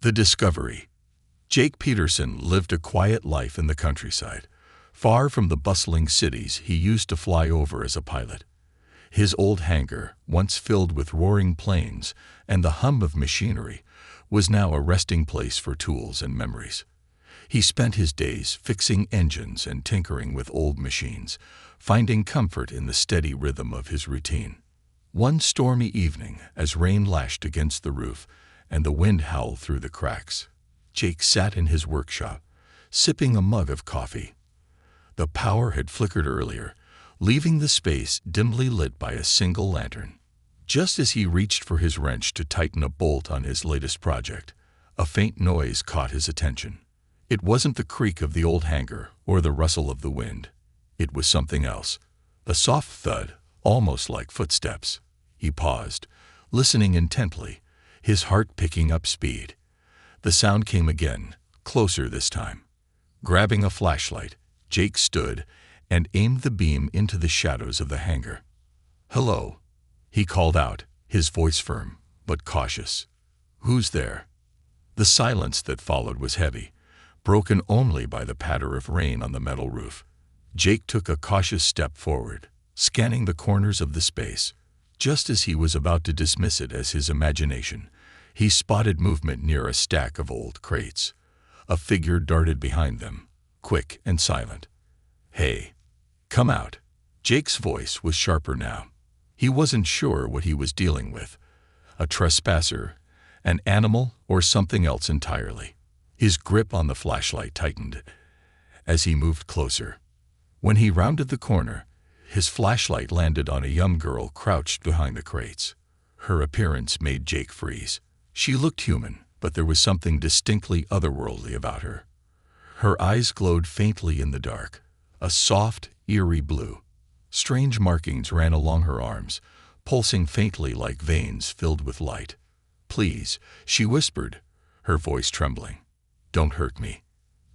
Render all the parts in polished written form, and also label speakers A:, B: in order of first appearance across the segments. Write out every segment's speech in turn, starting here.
A: The Discovery. Jake Peterson lived a quiet life in the countryside, far from the bustling cities he used to fly over as a pilot. His old hangar, once filled with roaring planes and the hum of machinery, was now a resting place for tools and memories. He spent his days fixing engines and tinkering with old machines, finding comfort in the steady rhythm of his routine. One stormy evening, as rain lashed against the roof and the wind howled through the cracks, Jake sat in his workshop, sipping a mug of coffee. The power had flickered earlier, leaving the space dimly lit by a single lantern. Just as he reached for his wrench to tighten a bolt on his latest project, a faint noise caught his attention. It wasn't the creak of the old hangar or the rustle of the wind. It was something else, a soft thud, almost like footsteps. He paused, listening intently, his heart picking up speed. The sound came again, closer this time. Grabbing a flashlight, Jake stood and aimed the beam into the shadows of the hangar. "Hello," he called out, his voice firm but cautious. "Who's there?" The silence that followed was heavy, broken only by the patter of rain on the metal roof. Jake took a cautious step forward, scanning the corners of the space. Just as he was about to dismiss it as his imagination, he spotted movement near a stack of old crates. A figure darted behind them, quick and silent. "Hey, come out." Jake's voice was sharper now. He wasn't sure what he was dealing with, a trespasser, an animal, or something else entirely. His grip on the flashlight tightened as he moved closer. When he rounded the corner, his flashlight landed on a young girl crouched behind the crates. Her appearance made Jake freeze. She looked human, but there was something distinctly otherworldly about her. Her eyes glowed faintly in the dark, a soft, eerie blue. Strange markings ran along her arms, pulsing faintly like veins filled with light. "Please," she whispered, her voice trembling. "Don't hurt me."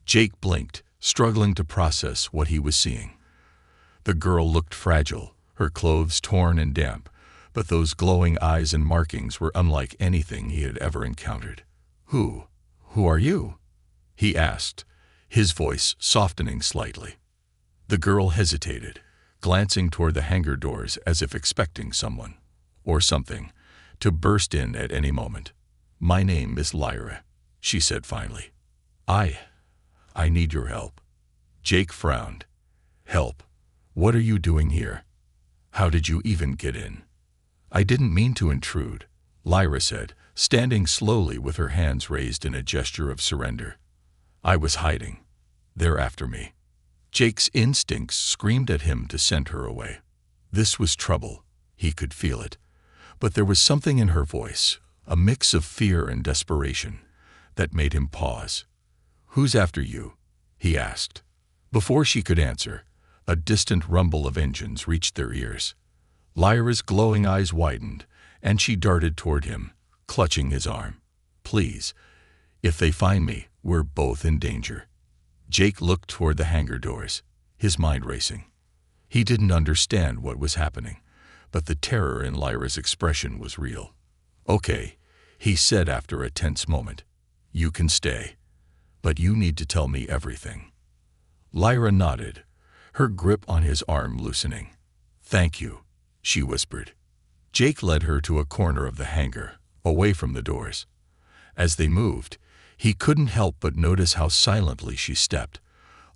A: Jake blinked, struggling to process what he was seeing. The girl looked fragile, her clothes torn and damp, but those glowing eyes and markings were unlike anything he had ever encountered. Who are you?" he asked, his voice softening slightly. The girl hesitated, glancing toward the hangar doors as if expecting someone, or something, to burst in at any moment. "My name is Lyra," she said finally. I need your help." Jake frowned. "Help? What are you doing here? How did you even get in?" "I didn't mean to intrude," Lyra said, standing slowly with her hands raised in a gesture of surrender. "I was hiding. They're after me." Jake's instincts screamed at him to send her away. This was trouble. He could feel it. But there was something in her voice, a mix of fear and desperation, that made him pause. "Who's after you?" he asked. Before she could answer, a distant rumble of engines reached their ears. Lyra's glowing eyes widened, and she darted toward him, clutching his arm. "Please, if they find me, we're both in danger." Jake looked toward the hangar doors, his mind racing. He didn't understand what was happening, but the terror in Lyra's expression was real. "Okay," he said after a tense moment. "You can stay, but you need to tell me everything." Lyra nodded, her grip on his arm loosening. "Thank you," she whispered. Jake led her to a corner of the hangar, away from the doors. As they moved, he couldn't help but notice how silently she stepped,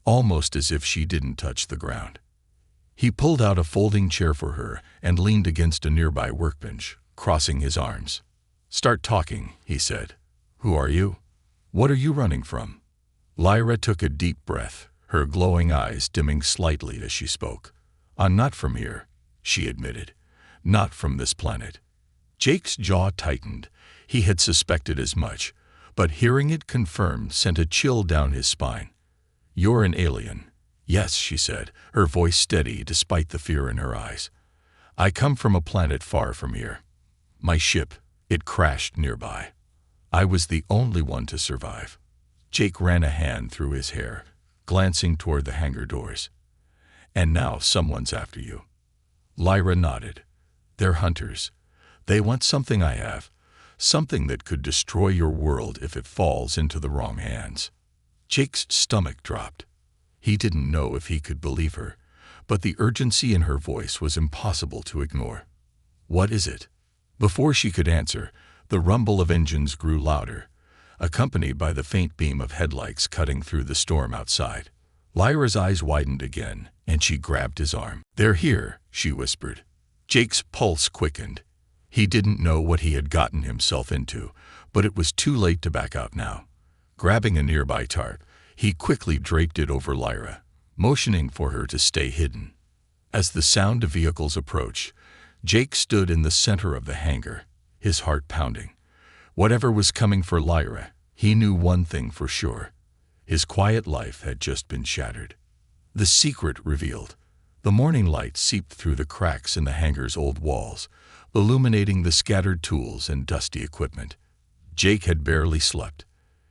A: almost as if she didn't touch the ground. He pulled out a folding chair for her and leaned against a nearby workbench, crossing his arms. "Start talking," he said. "Who are you? What are you running from?" Lyra took a deep breath, her glowing eyes dimming slightly as she spoke. "I'm not from here," she admitted. "Not from this planet." Jake's jaw tightened. He had suspected as much, but hearing it confirmed sent a chill down his spine. "You're an alien." "Yes," she said, her voice steady despite the fear in her eyes. "I come from a planet far from here. My ship, it crashed nearby. I was the only one to survive." Jake ran a hand through his hair, glancing toward the hangar doors. "And now someone's after you." Lyra nodded. "They're hunters. They want something I have, something that could destroy your world if it falls into the wrong hands. Jake's stomach dropped. He didn't know if he could believe her, but the urgency in her voice was impossible to ignore. What is it? Before she could answer, the rumble of engines grew louder, accompanied by the faint beam of headlights cutting through the storm outside. Lyra's eyes widened again, and she grabbed his arm. "They're here," she whispered. Jake's pulse quickened. He didn't know what he had gotten himself into, but it was too late to back out now. Grabbing a nearby tarp, he quickly draped it over Lyra, motioning for her to stay hidden. As the sound of vehicles approached, Jake stood in the center of the hangar, his heart pounding. Whatever was coming for Lyra, he knew one thing for sure. His quiet life had just been shattered. The secret revealed. The morning light seeped through the cracks in the hangar's old walls, illuminating the scattered tools and dusty equipment. Jake had barely slept.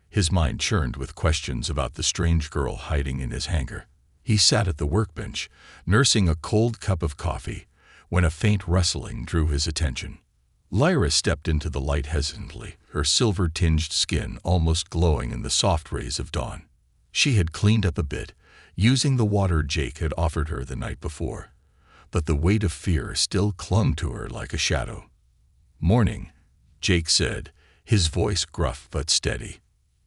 A: His mind churned with questions about the strange girl hiding in his hangar. He sat at the workbench, nursing a cold cup of coffee, when a faint rustling drew his attention. Lyra stepped into the light hesitantly, her silver-tinged skin almost glowing in the soft rays of dawn. She had cleaned up a bit, using the water Jake had offered her the night before, but the weight of fear still clung to her like a shadow. "Morning," Jake said, his voice gruff but steady.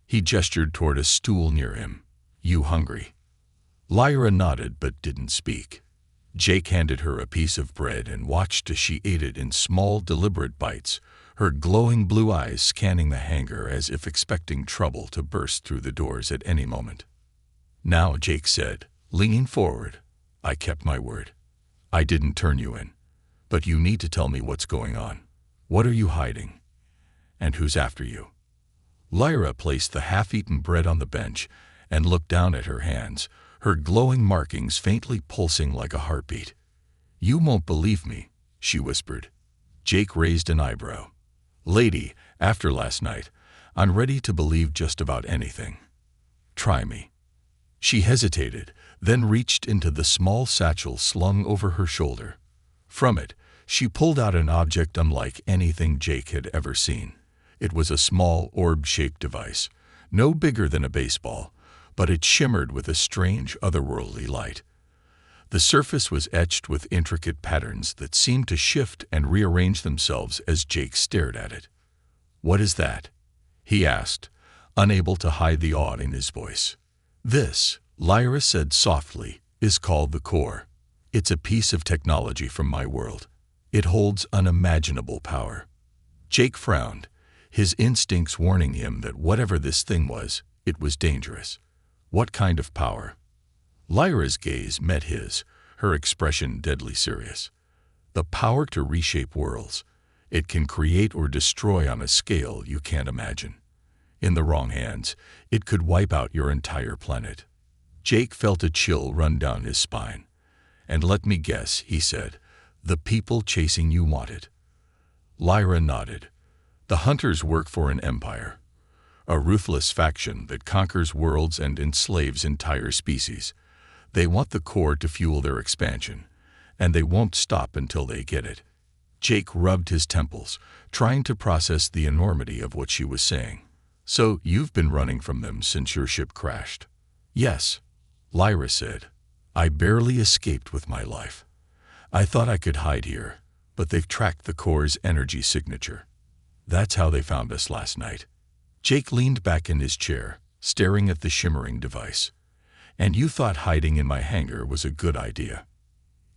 A: He gestured toward a stool near him. "You hungry?" Lyra nodded but didn't speak. Jake handed her a piece of bread and watched as she ate it in small, deliberate bites, her glowing blue eyes scanning the hangar as if expecting trouble to burst through the doors at any moment. "Now," Jake said, leaning forward, "I kept my word. I didn't turn you in. But you need to tell me what's going on. What are you hiding? And who's after you?" Lyra placed the half-eaten bread on the bench and looked down at her hands, her glowing markings faintly pulsing like a heartbeat. "You won't believe me," she whispered. Jake raised an eyebrow. "Lady, after last night, I'm ready to believe just about anything. Try me." She hesitated, then reached into the small satchel slung over her shoulder. From it, she pulled out an object unlike anything Jake had ever seen. It was a small, orb-shaped device, no bigger than a baseball, but it shimmered with a strange, otherworldly light. The surface was etched with intricate patterns that seemed to shift and rearrange themselves as Jake stared at it. "What is that?" he asked, unable to hide the awe in his voice. "This," Lyra said softly, "is called the core. It's a piece of technology from my world. It holds unimaginable power." Jake frowned, his instincts warning him that whatever this thing was, it was dangerous. "What kind of power?" Lyra's gaze met his, her expression deadly serious. "The power to reshape worlds. It can create or destroy on a scale you can't imagine. In the wrong hands, it could wipe out your entire planet." Jake felt a chill run down his spine. "And let me guess," he said, "the people chasing you want it." Lyra nodded. "The hunters work for an empire, a ruthless faction that conquers worlds and enslaves entire species. They want the core to fuel their expansion, and they won't stop until they get it." Jake rubbed his temples, trying to process the enormity of what she was saying. "So you've been running from them since your ship crashed?" "Yes," Lyra said. "I barely escaped with my life. I thought I could hide here, but they've tracked the core's energy signature. That's how they found us last night." Jake leaned back in his chair, staring at the shimmering device. "And you thought hiding in my hangar was a good idea?"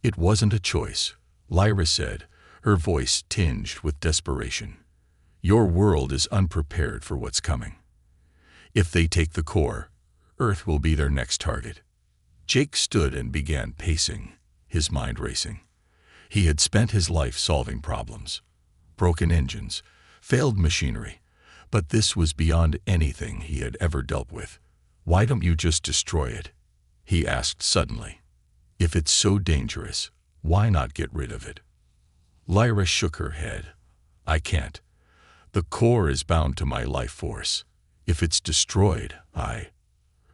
A: "It wasn't a choice," Lyra said, her voice tinged with desperation. "Your world is unprepared for what's coming. If they take the core, Earth will be their next target." Jake stood and began pacing, his mind racing. He had spent his life solving problems. Broken engines, failed machinery, but this was beyond anything he had ever dealt with. "Why don't you just destroy it?" he asked suddenly. "If it's so dangerous, why not get rid of it?" Lyra shook her head. "I can't. The core is bound to my life force. If it's destroyed,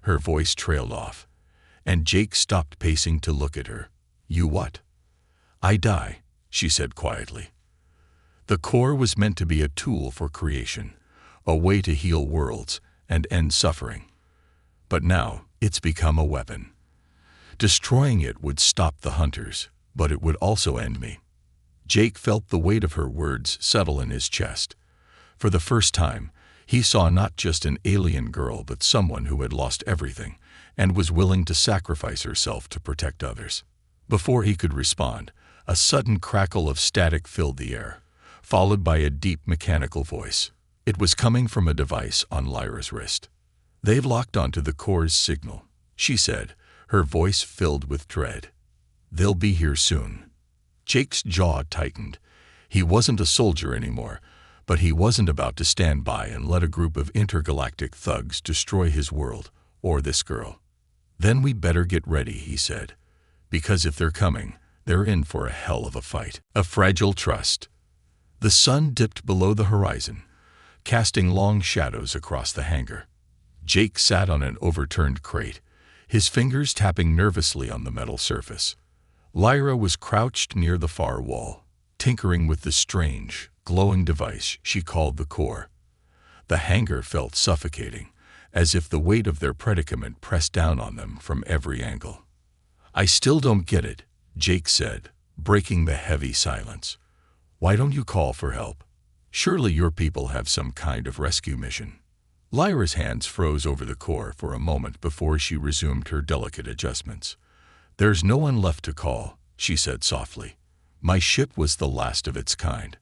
A: Her voice trailed off, and Jake stopped pacing to look at her. "You what?" "I die," she said quietly. The core was meant to be a tool for creation, a way to heal worlds and end suffering. But now it's become a weapon. Destroying it would stop the hunters, but it would also end me. Jake felt the weight of her words settle in his chest. For the first time, he saw not just an alien girl but someone who had lost everything and was willing to sacrifice herself to protect others. Before he could respond, a sudden crackle of static filled the air, followed by a deep mechanical voice. It was coming from a device on Lyra's wrist. "They've locked onto the core's signal," she said, her voice filled with dread. "They'll be here soon." Jake's jaw tightened. He wasn't a soldier anymore, but he wasn't about to stand by and let a group of intergalactic thugs destroy his world or this girl. "Then we better get ready," he said, "because if they're coming, they're in for a hell of a fight." A fragile trust. The sun dipped below the horizon, casting long shadows across the hangar. Jake sat on an overturned crate, his fingers tapping nervously on the metal surface. Lyra was crouched near the far wall, tinkering with the strange, glowing device she called the core. The hangar felt suffocating, as if the weight of their predicament pressed down on them from every angle. "I still don't get it," Jake said, breaking the heavy silence. "Why don't you call for help? Surely your people have some kind of rescue mission." Lyra's hands froze over the core for a moment before she resumed her delicate adjustments. "There's no one left to call," she said softly. "My ship was the last of its kind.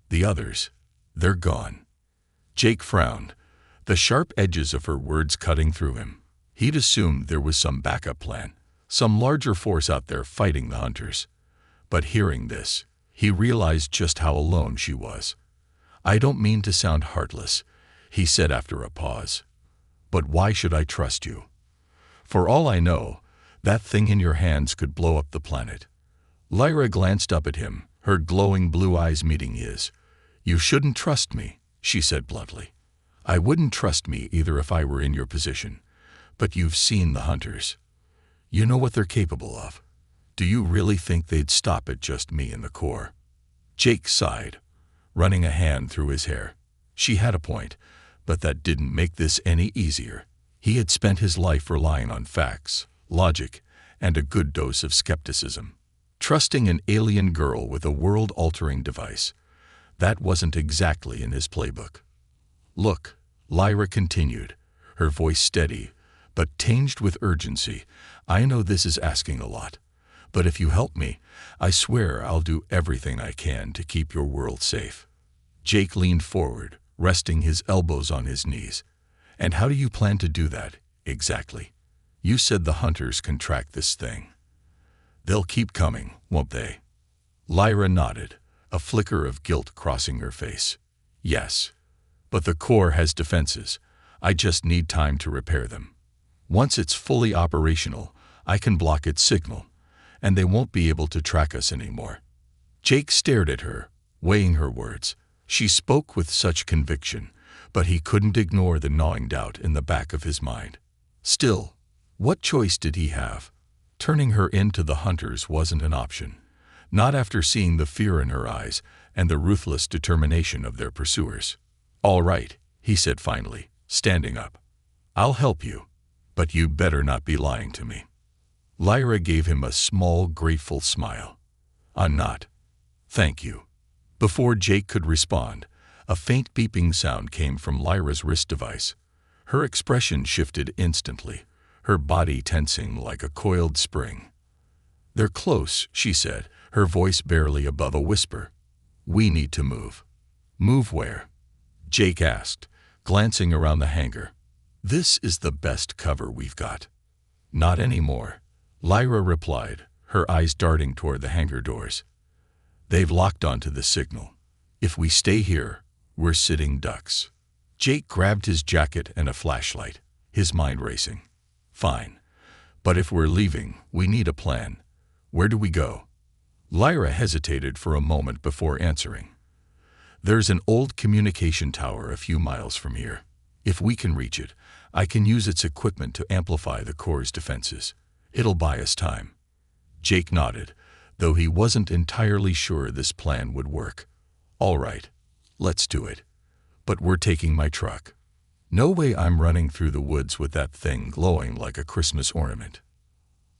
A: The others, they're gone." Jake frowned, the sharp edges of her words cutting through him. He'd assumed there was some backup plan, some larger force out there fighting the hunters. But hearing this, he realized just how alone she was. "I don't mean to sound heartless," he said after a pause. "But why should I trust you? For all I know, that thing in your hands could blow up the planet." Lyra glanced up at him, her glowing blue eyes meeting his. "You shouldn't trust me," she said bluntly. "I wouldn't trust me either if I were in your position. But you've seen the hunters. You know what they're capable of. Do you really think they'd stop at just me and the core?" Jake sighed, running a hand through his hair. She had a point, but that didn't make this any easier. He had spent his life relying on facts, logic, and a good dose of skepticism. Trusting an alien girl with a world-altering device, that wasn't exactly in his playbook. "Look," Lyra continued, her voice steady, but tinged with urgency, "I know this is asking a lot, but if you help me, I swear I'll do everything I can to keep your world safe." Jake leaned forward, resting his elbows on his knees. "And how do you plan to do that, exactly? You said the hunters can track this thing. They'll keep coming, won't they?" Lyra nodded, a flicker of guilt crossing her face. "Yes. But the core has defenses. I just need time to repair them. Once it's fully operational, I can block its signal, and they won't be able to track us anymore." Jake stared at her, weighing her words. She spoke with such conviction, but he couldn't ignore the gnawing doubt in the back of his mind. Still, what choice did he have? Turning her into the hunters wasn't an option, not after seeing the fear in her eyes and the ruthless determination of their pursuers. "All right," he said finally, standing up. "I'll help you, but you better not be lying to me." Lyra gave him a small, grateful smile. "I'm not. Thank you." Before Jake could respond, a faint beeping sound came from Lyra's wrist device. Her expression shifted instantly, her body tensing like a coiled spring. "They're close," she said, her voice barely above a whisper. "We need to move." "Move where?" Jake asked, glancing around the hangar. "This is the best cover we've got." "Not anymore," Lyra replied, her eyes darting toward the hangar doors. "They've locked onto the signal. If we stay here, we're sitting ducks." Jake grabbed his jacket and a flashlight, his mind racing. "Fine. But if we're leaving, we need a plan. Where do we go?" Lyra hesitated for a moment before answering. "There's an old communication tower a few miles from here. If we can reach it, I can use its equipment to amplify the core's defenses. It'll buy us time." Jake nodded, though he wasn't entirely sure this plan would work. All right, let's do it. But we're taking my truck. No way I'm running through the woods with that thing glowing like a Christmas ornament.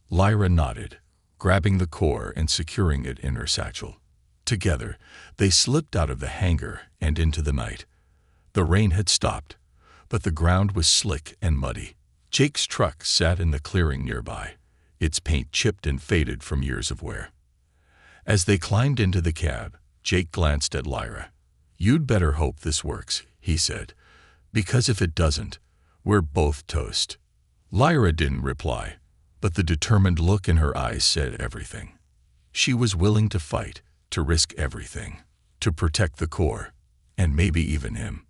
A: Lyra nodded, grabbing the core and securing it in her satchel. Together, they slipped out of the hangar and into the night. The rain had stopped, but the ground was slick and muddy. Jake's truck sat in the clearing nearby, its paint chipped and faded from years of wear. As they climbed into the cab, Jake glanced at Lyra. "You'd better hope this works," he said, "because if it doesn't, we're both toast." Lyra didn't reply, but the determined look in her eyes said everything. She was willing to fight, to risk everything, to protect the core, and maybe even him.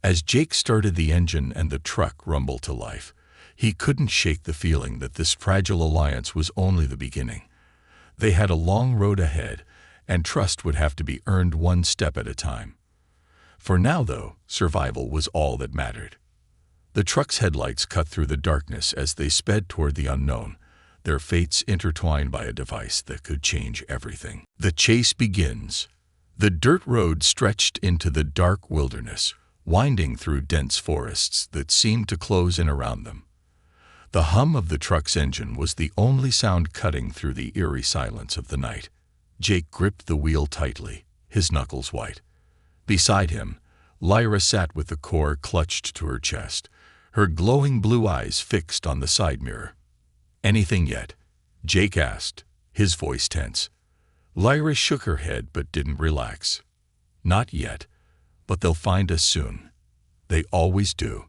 A: As Jake started the engine and the truck rumbled to life, he couldn't shake the feeling that this fragile alliance was only the beginning. They had a long road ahead, and trust would have to be earned one step at a time. For now, though, survival was all that mattered. The truck's headlights cut through the darkness as they sped toward the unknown, their fates intertwined by a device that could change everything. The chase begins. The dirt road stretched into the dark wilderness, winding through dense forests that seemed to close in around them. The hum of the truck's engine was the only sound cutting through the eerie silence of the night. Jake gripped the wheel tightly, his knuckles white. Beside him, Lyra sat with the core clutched to her chest, her glowing blue eyes fixed on the side mirror. "Anything yet?" Jake asked, his voice tense. Lyra shook her head but didn't relax. "Not yet, but they'll find us soon. They always do."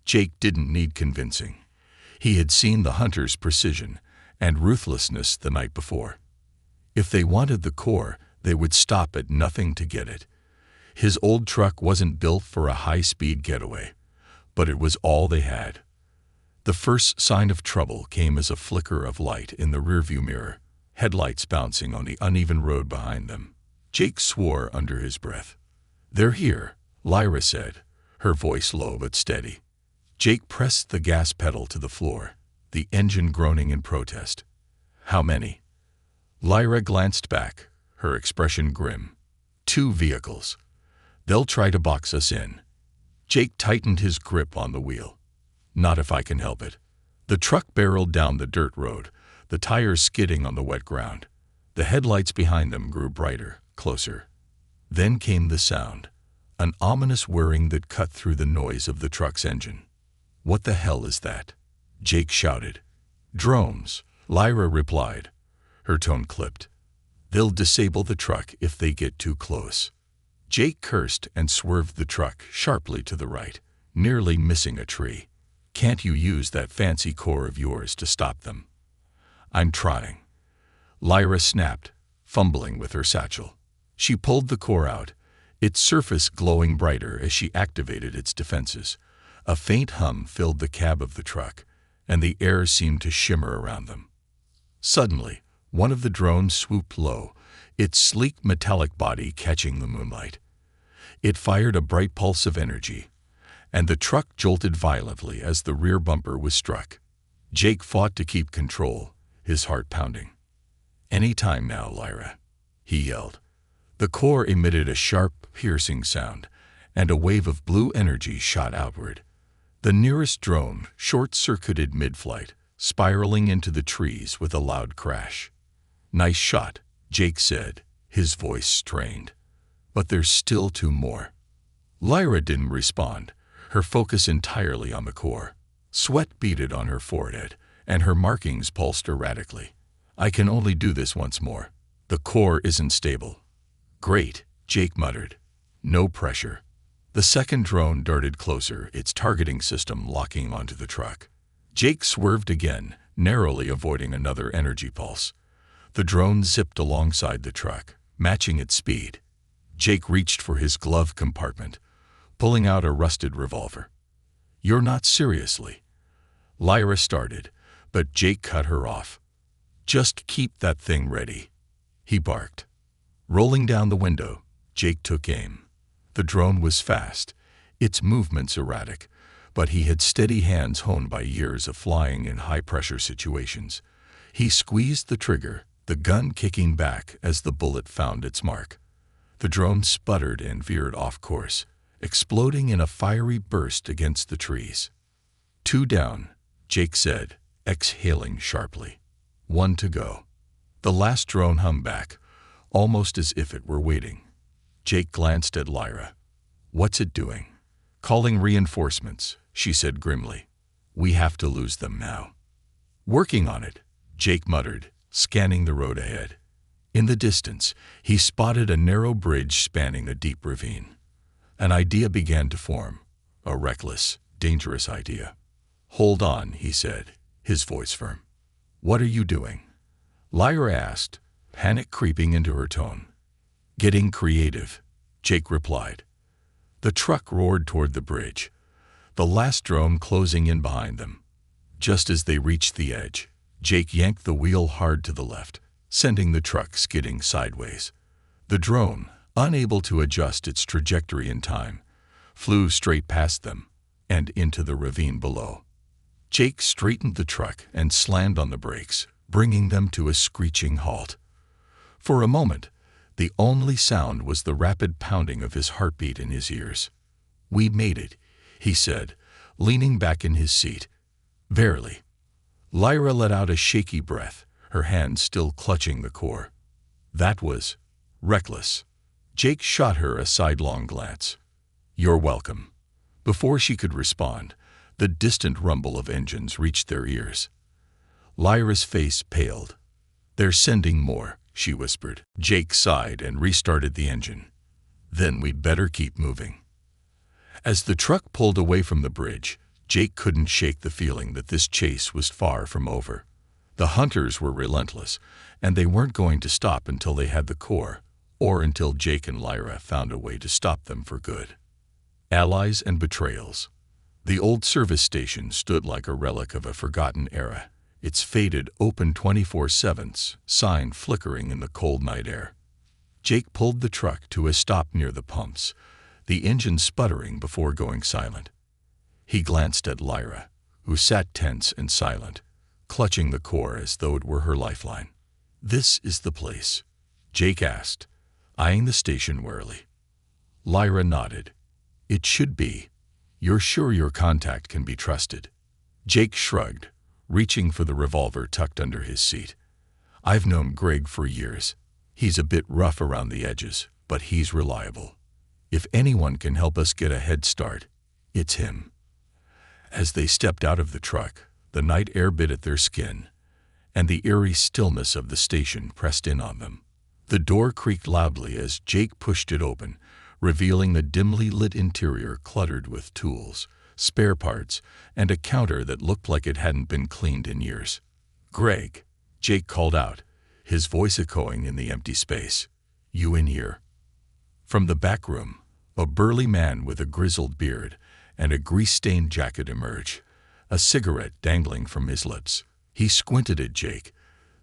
A: Jake didn't need convincing. He had seen the hunter's precision and ruthlessness the night before. If they wanted the core, they would stop at nothing to get it. His old truck wasn't built for a high-speed getaway, but it was all they had. The first sign of trouble came as a flicker of light in the rearview mirror, headlights bouncing on the uneven road behind them. Jake swore under his breath. "They're here," Lyra said, her voice low but steady. Jake pressed the gas pedal to the floor, the engine groaning in protest. "How many?" Lyra glanced back, her expression grim. "2 vehicles. They'll try to box us in." Jake tightened his grip on the wheel. "Not if I can help it." The truck barreled down the dirt road, the tires skidding on the wet ground. The headlights behind them grew brighter, closer. Then came the sound, an ominous whirring that cut through the noise of the truck's engine. "What the hell is that?" Jake shouted. "Drones," Lyra replied, her tone clipped. "They'll disable the truck if they get too close." Jake cursed and swerved the truck sharply to the right, nearly missing a tree. "Can't you use that fancy core of yours to stop them?" "I'm trying." Lyra snapped, fumbling with her satchel. She pulled the core out, its surface glowing brighter as she activated its defenses. A faint hum filled the cab of the truck, and the air seemed to shimmer around them. Suddenly, one of the drones swooped low, its sleek metallic body catching the moonlight. It fired a bright pulse of energy, and the truck jolted violently as the rear bumper was struck. Jake fought to keep control, his heart pounding. "Any time now, Lyra," he yelled. The core emitted a sharp, piercing sound, and a wave of blue energy shot outward. The nearest drone short-circuited mid-flight, spiraling into the trees with a loud crash. "Nice shot," Jake said, his voice strained. "But there's still 2 more." Lyra didn't respond, her focus entirely on the core. Sweat beaded on her forehead, and her markings pulsed erratically. "I can only do this once more. The core isn't stable." "Great," Jake muttered. "No pressure." The second drone darted closer, its targeting system locking onto the truck. Jake swerved again, narrowly avoiding another energy pulse. The drone zipped alongside the truck, matching its speed. Jake reached for his glove compartment, pulling out a rusted revolver. "You're not seriously." Lyra started, but Jake cut her off. "Just keep that thing ready," he barked. Rolling down the window, Jake took aim. The drone was fast, its movements erratic, but he had steady hands honed by years of flying in high-pressure situations. He squeezed the trigger, the gun kicking back as the bullet found its mark. The drone sputtered and veered off course, exploding in a fiery burst against the trees. 2 down, Jake said, exhaling sharply. 1 to go. The last drone hummed back, almost as if it were waiting. Jake glanced at Lyra. What's it doing? Calling reinforcements, she said grimly. We have to lose them now. Working on it, Jake muttered, scanning the road ahead. In the distance, he spotted a narrow bridge spanning a deep ravine. An idea began to form, a reckless, dangerous idea. Hold on, he said, his voice firm. What are you doing? Lyra asked, panic creeping into her tone. Getting creative, Jake replied. The truck roared toward the bridge, the last drone closing in behind them. Just as they reached the edge, Jake yanked the wheel hard to the left, sending the truck skidding sideways. The drone, unable to adjust its trajectory in time, flew straight past them and into the ravine below. Jake straightened the truck and slammed on the brakes, bringing them to a screeching halt. For a moment, the only sound was the rapid pounding of his heartbeat in his ears. We made it, he said, leaning back in his seat. Verily. Lyra let out a shaky breath, her hand still clutching the core. That was reckless. Jake shot her a sidelong glance. You're welcome. Before she could respond, the distant rumble of engines reached their ears. Lyra's face paled. They're sending more, she whispered. Jake sighed and restarted the engine. Then we'd better keep moving. As the truck pulled away from the bridge, Jake couldn't shake the feeling that this chase was far from over. The hunters were relentless, and they weren't going to stop until they had the core, or until Jake and Lyra found a way to stop them for good. Allies and betrayals. The old service station stood like a relic of a forgotten era, its faded open 24/7 sign flickering in the cold night air. Jake pulled the truck to a stop near the pumps, the engine sputtering before going silent. He glanced at Lyra, who sat tense and silent, clutching the core as though it were her lifeline. This is the place? Jake asked, eyeing the station warily. Lyra nodded. It should be. You're sure your contact can be trusted? Jake shrugged, reaching for the revolver tucked under his seat. I've known Greg for years. He's a bit rough around the edges, but he's reliable. If anyone can help us get a head start, it's him. As they stepped out of the truck, the night air bit at their skin, and the eerie stillness of the station pressed in on them. The door creaked loudly as Jake pushed it open, revealing the dimly lit interior cluttered with tools, spare parts, and a counter that looked like it hadn't been cleaned in years. Greg, Jake called out, his voice echoing in the empty space. You in here? From the back room, a burly man with a grizzled beard and a grease-stained jacket emerged, a cigarette dangling from his lips. He squinted at Jake,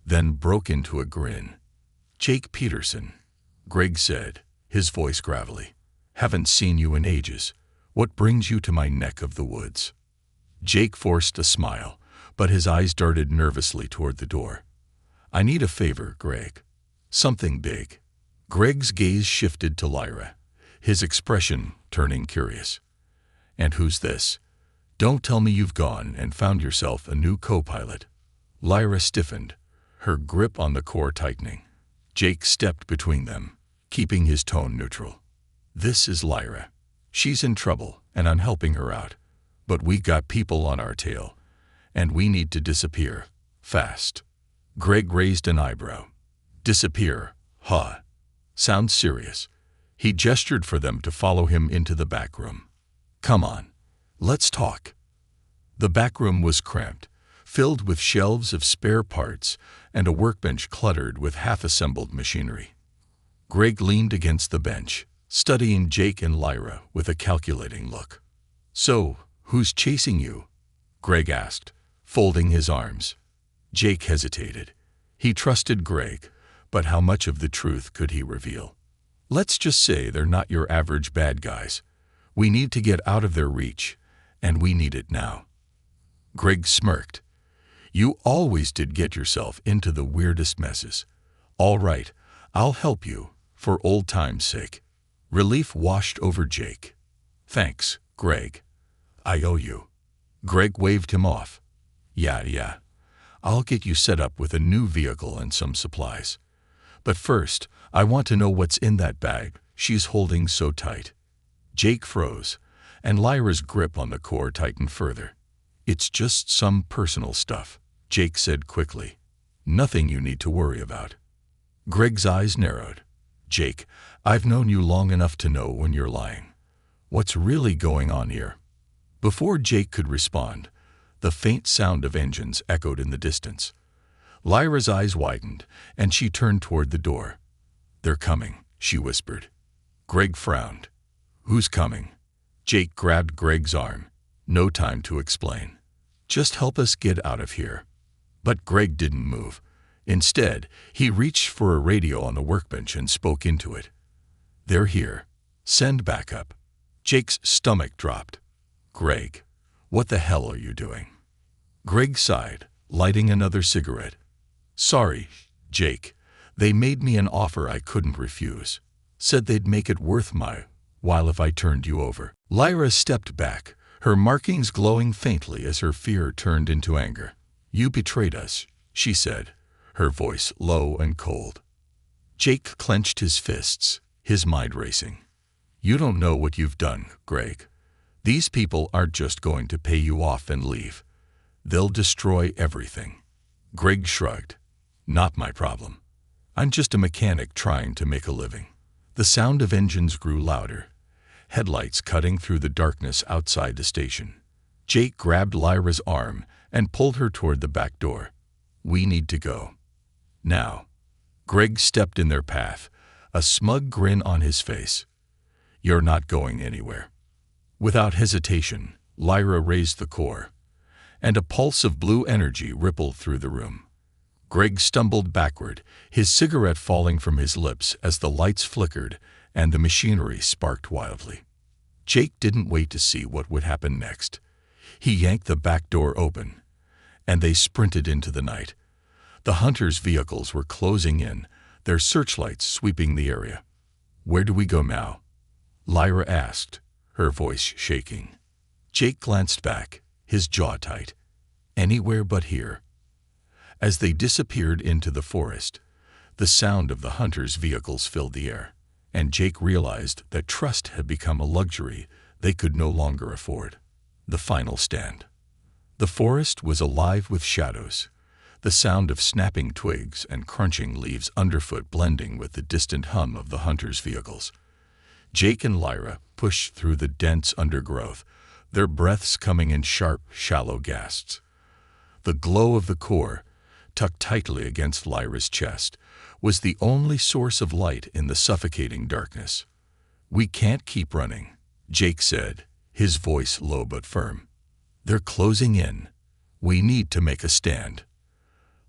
A: then broke into a grin. Jake Peterson, Greg said, his voice gravelly. Haven't seen you in ages. What brings you to my neck of the woods? Jake forced a smile, but his eyes darted nervously toward the door. I need a favor, Greg. Something big. Greg's gaze shifted to Lyra, his expression turning curious. And who's this? Don't tell me you've gone and found yourself a new co-pilot. Lyra stiffened, her grip on the core tightening. Jake stepped between them, keeping his tone neutral. This is Lyra. She's in trouble, and I'm helping her out. But we got people on our tail, and we need to disappear. Fast. Greg raised an eyebrow. Disappear, huh? Sounds serious. He gestured for them to follow him into the back room. Come on, let's talk. The back room was cramped, filled with shelves of spare parts and a workbench cluttered with half-assembled machinery. Greg leaned against the bench, studying Jake and Lyra with a calculating look. So, who's chasing you? Greg asked, folding his arms. Jake hesitated. He trusted Greg, but how much of the truth could he reveal? Let's just say they're not your average bad guys. We need to get out of their reach, and we need it now. Greg smirked. You always did get yourself into the weirdest messes. All right, I'll help you. for old time's sake. Relief washed over Jake. Thanks, Greg. I owe you. Greg waved him off. Yeah. I'll get you set up with a new vehicle and some supplies. But first, I want to know what's in that bag she's holding so tight. Jake froze, and Lyra's grip on the core tightened further. It's just some personal stuff, Jake said quickly. Nothing you need to worry about. Greg's eyes narrowed. Jake, I've known you long enough to know when you're lying. What's really going on here? Before Jake could respond, the faint sound of engines echoed in the distance. Lyra's eyes widened, and she turned toward the door. They're coming, she whispered. Greg frowned. Who's coming? Jake grabbed Greg's arm. No time to explain. Just help us get out of here. But Greg didn't move. Instead, he reached for a radio on the workbench and spoke into it. They're here. Send backup. Jake's stomach dropped. Greg, what the hell are you doing? Greg sighed, lighting another cigarette. Sorry, Jake. They made me an offer I couldn't refuse. Said they'd make it worth my while if I turned you over. Lyra stepped back, her markings glowing faintly as her fear turned into anger. You betrayed us, she said, her voice low and cold. Jake clenched his fists, his mind racing. You don't know what you've done, Greg. These people aren't just going to pay you off and leave. They'll destroy everything. Greg shrugged. Not my problem. I'm just a mechanic trying to make a living. The sound of engines grew louder, headlights cutting through the darkness outside the station. Jake grabbed Lyra's arm and pulled her toward the back door. We need to go. Now. Greg stepped in their path, a smug grin on his face. You're not going anywhere. Without hesitation, Lyra raised the core, and a pulse of blue energy rippled through the room. Greg stumbled backward, his cigarette falling from his lips as the lights flickered and the machinery sparked wildly. Jake didn't wait to see what would happen next. He yanked the back door open, and they sprinted into the night. The hunters' vehicles were closing in, their searchlights sweeping the area. Where do we go now? Lyra asked, her voice shaking. Jake glanced back, his jaw tight. Anywhere but here. As they disappeared into the forest, the sound of the hunters' vehicles filled the air, and Jake realized that trust had become a luxury they could no longer afford. The final stand. The forest was alive with shadows, the sound of snapping twigs and crunching leaves underfoot blending with the distant hum of the hunters' vehicles. Jake and Lyra pushed through the dense undergrowth, their breaths coming in sharp, shallow gasps. The glow of the core, tucked tightly against Lyra's chest, was the only source of light in the suffocating darkness. We can't keep running, Jake said, his voice low but firm. They're closing in. We need to make a stand.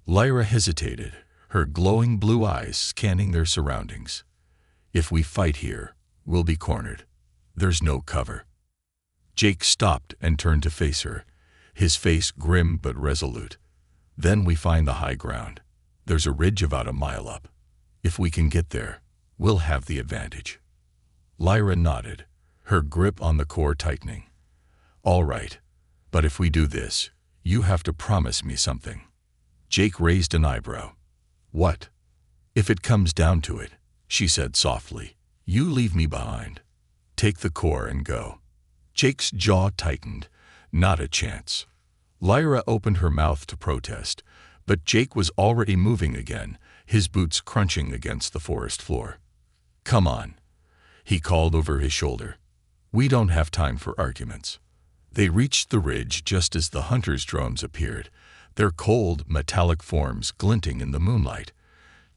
A: Lyra hesitated, her glowing blue eyes scanning their surroundings. If we fight here, we'll be cornered. There's no cover. Jake stopped and turned to face her, his face grim but resolute. Then we find the high ground. There's a ridge about a mile up. If we can get there, we'll have the advantage. Lyra nodded, her grip on the core tightening. All right, but if we do this, you have to promise me something. Jake raised an eyebrow. What? If it comes down to it, she said softly, you leave me behind. Take the core and go. Jake's jaw tightened. Not a chance. Lyra opened her mouth to protest, but Jake was already moving again, his boots crunching against the forest floor. Come on, he called over his shoulder. We don't have time for arguments. They reached the ridge just as the hunters' drones appeared, their cold, metallic forms glinting in the moonlight.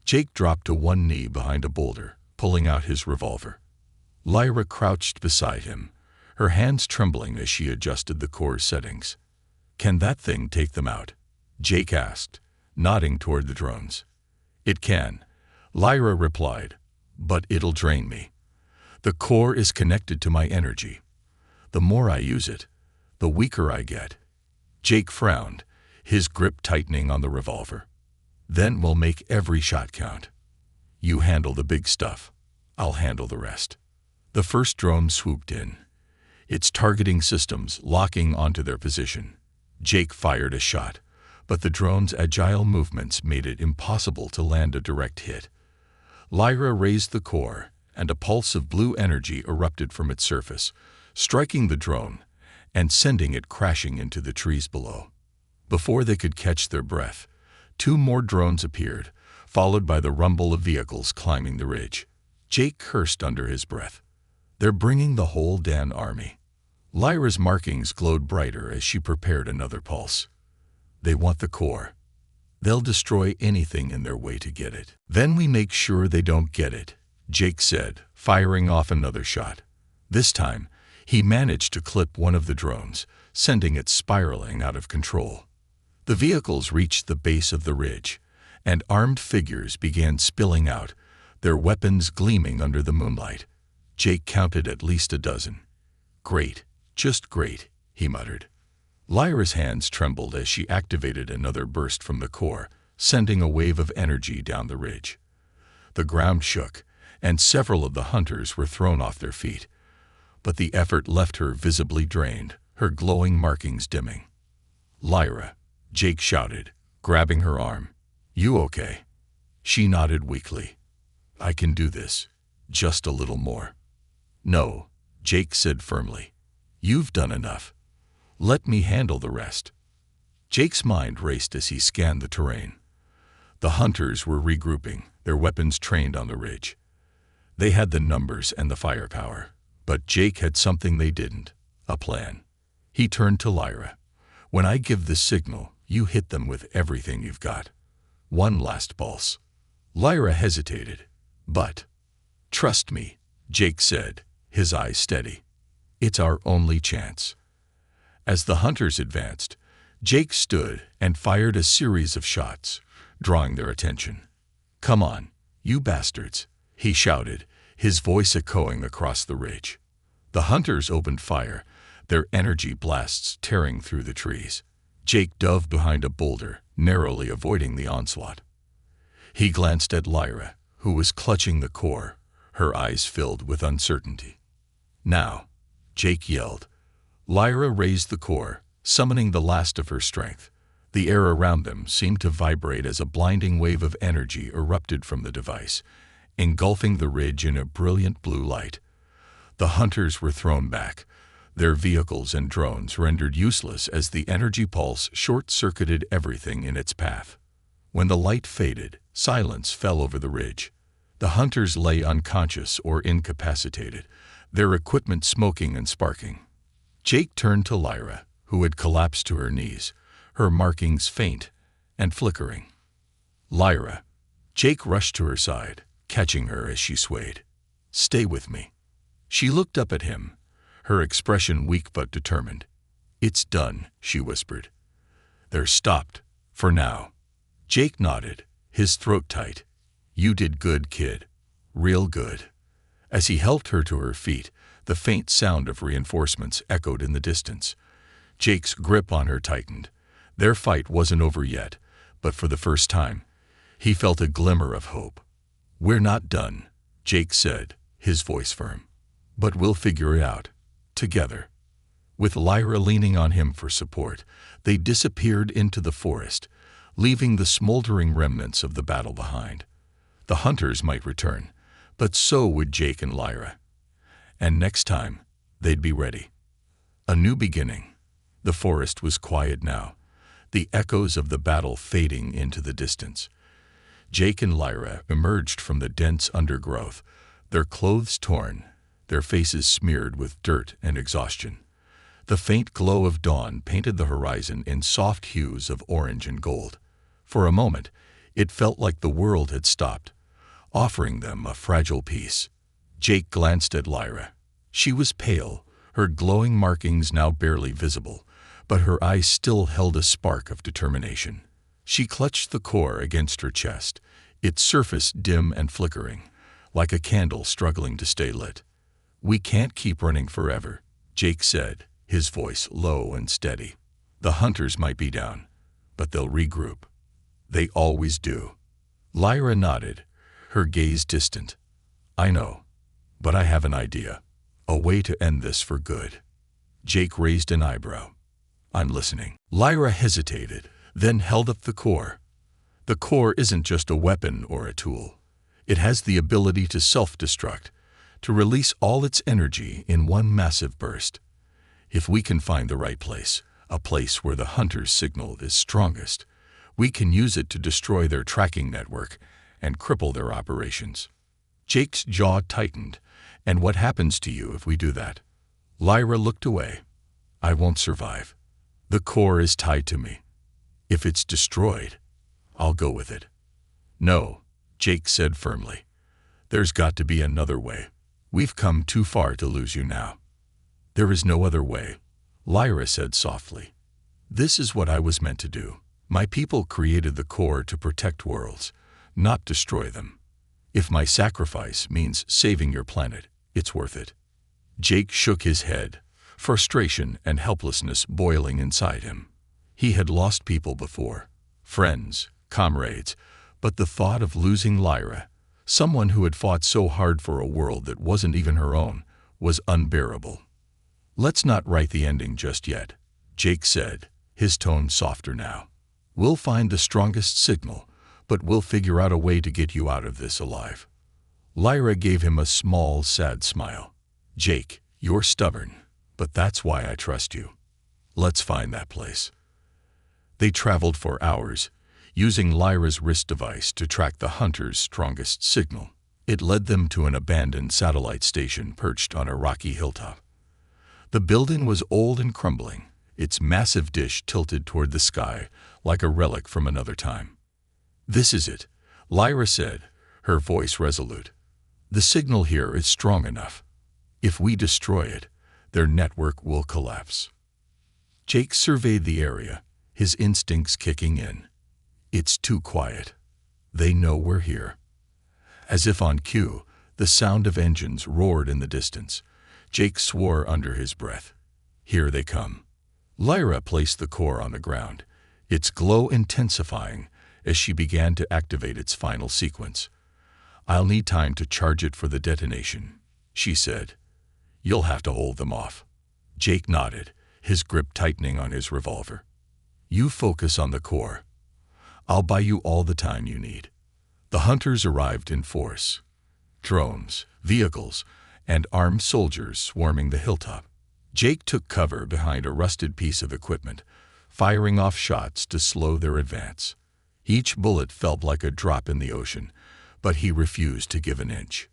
A: Jake dropped to one knee behind a boulder, pulling out his revolver. Lyra crouched beside him, her hands trembling as she adjusted the core settings. Can that thing take them out? Jake asked, nodding toward the drones. It can, Lyra replied, but it'll drain me. The core is connected to my energy. The more I use it, the weaker I get. Jake frowned, his grip tightening on the revolver. Then we'll make every shot count. You handle the big stuff. I'll handle the rest." The first drone swooped in, its targeting systems locking onto their position. Jake fired a shot, but the drone's agile movements made it impossible to land a direct hit. Lyra raised the core, and a pulse of blue energy erupted from its surface, striking the drone and sending it crashing into the trees below. Before they could catch their breath, 2 more drones appeared, followed by the rumble of vehicles climbing the ridge. Jake cursed under his breath. "They're bringing the whole damn army." Lyra's markings glowed brighter as she prepared another pulse. "They want the core. They'll destroy anything in their way to get it. Then we make sure they don't get it," Jake said, firing off another shot. This time, he managed to clip one of the drones, sending it spiraling out of control. The vehicles reached the base of the ridge, and armed figures began spilling out, their weapons gleaming under the moonlight. Jake counted at least a dozen. "Great, just great," he muttered. Lyra's hands trembled as she activated another burst from the core, sending a wave of energy down the ridge. The ground shook, and several of the hunters were thrown off their feet. But the effort left her visibly drained, her glowing markings dimming. "Lyra," Jake shouted, grabbing her arm. "You okay?" She nodded weakly. "I can do this. Just a little more." "No," Jake said firmly. "You've done enough. Let me handle the rest." Jake's mind raced as he scanned the terrain. The hunters were regrouping, their weapons trained on the ridge. They had the numbers and the firepower, but Jake had something they didn't: a plan. He turned to Lyra. "When I give the signal, you hit them with everything you've got. One last pulse." Lyra hesitated. "But—" "Trust me," Jake said, his eyes steady. "It's our only chance." As the hunters advanced, Jake stood and fired a series of shots, drawing their attention. "Come on, you bastards," he shouted, his voice echoing across the ridge. The hunters opened fire, their energy blasts tearing through the trees. Jake dove behind a boulder, narrowly avoiding the onslaught. He glanced at Lyra, who was clutching the core, her eyes filled with uncertainty. "Now," Jake yelled. Lyra raised the core, summoning the last of her strength. The air around them seemed to vibrate as a blinding wave of energy erupted from the device, engulfing the ridge in a brilliant blue light. The hunters were thrown back, their vehicles and drones rendered useless as the energy pulse short-circuited everything in its path. When the light faded, silence fell over the ridge. The hunters lay unconscious or incapacitated, their equipment smoking and sparking. Jake turned to Lyra, who had collapsed to her knees, her markings faint and flickering. "Lyra." Jake rushed to her side, catching her as she swayed. "Stay with me." She looked up at him, her expression weak but determined. "It's done," she whispered. "They're stopped, for now." Jake nodded, his throat tight. "You did good, kid. Real good." As he helped her to her feet, the faint sound of reinforcements echoed in the distance. Jake's grip on her tightened. Their fight wasn't over yet, but for the first time, he felt a glimmer of hope. "We're not done," Jake said, his voice firm. "But we'll figure it out. Together." With Lyra leaning on him for support, they disappeared into the forest, leaving the smoldering remnants of the battle behind. The hunters might return, but so would Jake and Lyra. And next time, they'd be ready. A new beginning. The forest was quiet now, the echoes of the battle fading into the distance. Jake and Lyra emerged from the dense undergrowth, their clothes torn, their faces smeared with dirt and exhaustion. The faint glow of dawn painted the horizon in soft hues of orange and gold. For a moment, it felt like the world had stopped, offering them a fragile peace. Jake glanced at Lyra. She was pale, her glowing markings now barely visible, but her eyes still held a spark of determination. She clutched the core against her chest, its surface dim and flickering, like a candle struggling to stay lit. "We can't keep running forever," Jake said, his voice low and steady. "The hunters might be down, but they'll regroup. They always do." Lyra nodded, her gaze distant. "I know. But I have an idea. A way to end this for good. Jake raised an eyebrow. I'm listening. Lyra hesitated, then held up the core. The core isn't just a weapon or a tool. It has the ability to self-destruct, to release all its energy in one massive burst. If we can find the right place, a place where the hunter's signal is strongest, we can use it to destroy their tracking network and cripple their operations. Jake's jaw tightened. And what happens to you if we do that? Lyra looked away. I won't survive. The core is tied to me. If it's destroyed, I'll go with it. No, Jake said firmly. There's got to be another way. We've come too far to lose you now. There is no other way, Lyra said softly. This is what I was meant to do. My people created the core to protect worlds, not destroy them. If my sacrifice means saving your planet, it's worth it. Jake shook his head, frustration and helplessness boiling inside him. He had lost people before, friends, comrades, but the thought of losing Lyra, someone who had fought so hard for a world that wasn't even her own, was unbearable. Let's not write the ending just yet, Jake said, his tone softer now. We'll find the strongest signal, but we'll figure out a way to get you out of this alive. Lyra gave him a small, sad smile. Jake, you're stubborn, but that's why I trust you. Let's find that place. They traveled for hours, using Lyra's wrist device to track the hunter's strongest signal. It led them to an abandoned satellite station perched on a rocky hilltop. The building was old and crumbling, its massive dish tilted toward the sky like a relic from another time. This is it, Lyra said, her voice resolute. The signal here is strong enough. If we destroy it, their network will collapse. Jake surveyed the area, his instincts kicking in. It's too quiet. They know we're here. As if on cue, the sound of engines roared in the distance. Jake swore under his breath. Here they come. Lyra placed the core on the ground, its glow intensifying as she began to activate its final sequence. I'll need time to charge it for the detonation, she said. You'll have to hold them off. Jake nodded, his grip tightening on his revolver. You focus on the core. I'll buy you all the time you need. The hunters arrived in force. Drones, vehicles, and armed soldiers swarming the hilltop. Jake took cover behind a rusted piece of equipment, firing off shots to slow their advance. Each bullet felt like a drop in the ocean, but he refused to give an inch.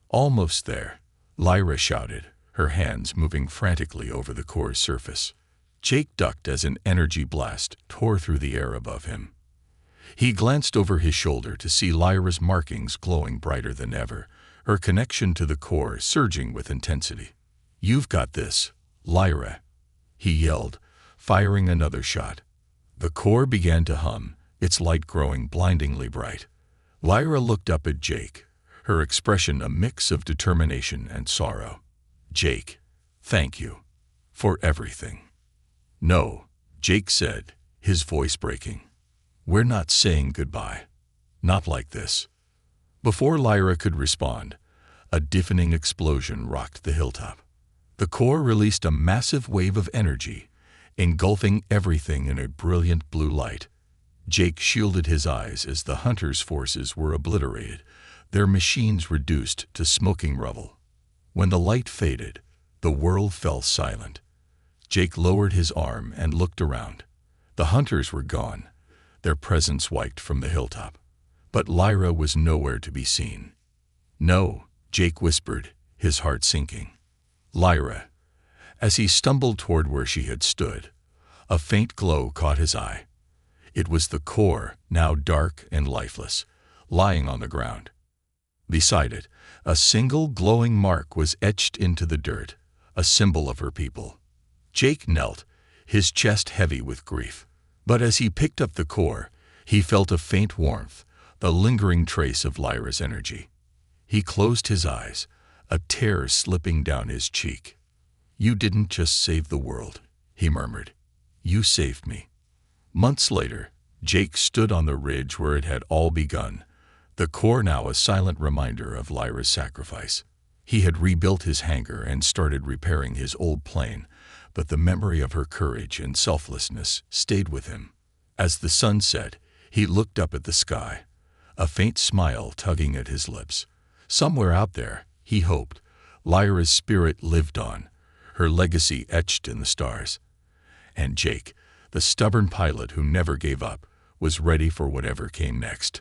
A: Almost there, Lyra shouted, her hands moving frantically over the core's surface. Jake ducked as an energy blast tore through the air above him. He glanced over his shoulder to see Lyra's markings glowing brighter than ever, her connection to the core surging with intensity. You've got this, Lyra, he yelled, firing another shot. The core began to hum, its light growing blindingly bright. Lyra looked up at Jake, her expression a mix of determination and sorrow. Jake, thank you. For everything. No, Jake said, his voice breaking. We're not saying goodbye. Not like this. Before Lyra could respond, a deafening explosion rocked the hilltop. The core released a massive wave of energy, engulfing everything in a brilliant blue light. Jake shielded his eyes as the hunters' forces were obliterated, their machines reduced to smoking rubble. When the light faded, the world fell silent. Jake lowered his arm and looked around. The hunters were gone, their presence wiped from the hilltop. But Lyra was nowhere to be seen. No, Jake whispered, his heart sinking. Lyra. As he stumbled toward where she had stood, a faint glow caught his eye. It was the core, now dark and lifeless, lying on the ground. Beside it, a single glowing mark was etched into the dirt, a symbol of her people. Jake knelt, his chest heavy with grief. But as he picked up the core, he felt a faint warmth, the lingering trace of Lyra's energy. He closed his eyes, a tear slipping down his cheek. You didn't just save the world, he murmured. You saved me. Months later, Jake stood on the ridge where it had all begun, the core now a silent reminder of Lyra's sacrifice. He had rebuilt his hangar and started repairing his old plane, but the memory of her courage and selflessness stayed with him. As the sun set, he looked up at the sky, a faint smile tugging at his lips. Somewhere out there, he hoped, Lyra's spirit lived on, her legacy etched in the stars. And Jake, the stubborn pilot who never gave up, was ready for whatever came next.